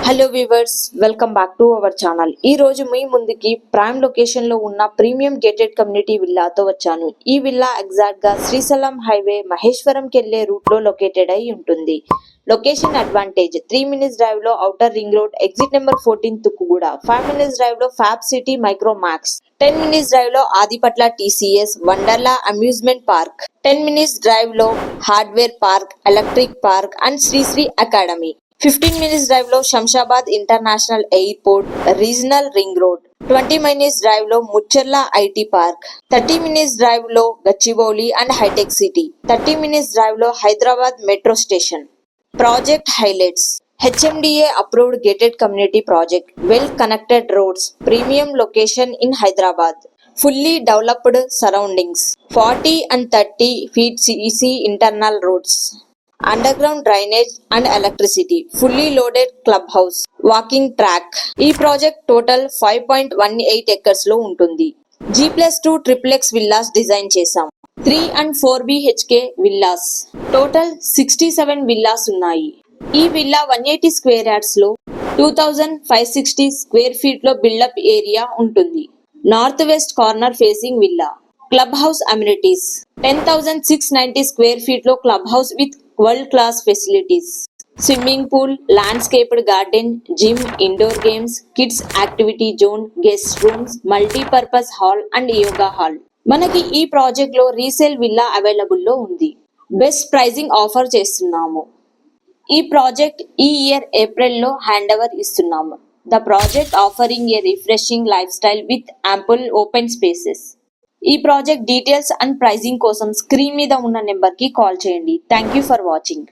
Hello viewers, welcome back to our channel. ఈ రోజు మీ ముందుకి ప్రైమ్ లొకేషన్ లో ఉన్న ప్రీమియం గేటెడ్ కమ్యూనిటీ విల్లాతో వచ్చాను. ఈ విల్లా ఎగ్జాక్ట్ గా శ్రీశైలం హైవే మహేశ్వరంకి వెళ్లే రూట్ లో లొకేటెడ్ అయి ఉంటుంది. లొకేషన్ అడ్వాంటేజ్: 3 minutes డ్రైవ్ లో outer ring road, exit number 14 Tukkuguda. 5 minutes drive లో fab city Micromax. 10 minutes drive లో Adibatla TCS Wonderla amusement park. 10 minutes drive లో hardware park, electric park and Sri Sri academy. 15 minutes drive లో Shamshabad international airport, regional ring road. 20 minutes drive లో Mucherla IT park. 30 minutes drive లో Gachibowli and హైటెక్ city. 30 minutes drive లో Hyderabad metro station. Project highlights: HMDA approved gated community project, well connected roads, premium location in Hyderabad, fully developed surroundings, 40 and 30 feet CEC internal roads, underground drainage and electricity, fully loaded clubhouse, walking track. ఈ project total 5.18 acres లో ఉంటుంది. G+2 triplex villas design చేశాం. 3 and 4 BHK villas. Total 67 villas ఉన్నాయి. ఈ villa 180 square yards లో 2560 square feet లో buildup area ఉంటుంది. North west corner facing villa. Club house amenities: 10,690 square feet లో club house with world class facilities, swimming pool, landscaped garden, gym, indoor games, kids activity zone, guest rooms, multipurpose hall and yoga hall. మనకి ఈ project లో resale villa available లో ఉంది. Best pricing offer చేస్తున్నాము. ఈ project ఈ year April లో hand over ఇస్తున్నాము. The project offering A refreshing life style with ample open spaces. ఈ ప్రాజెక్ట్ డీటెయిల్స్ అండ్ ప్రైజింగ్ కోసం స్క్రీన్ మీద ఉన్న నెంబర్ కి కాల్ చేయండి. Thank you for watching.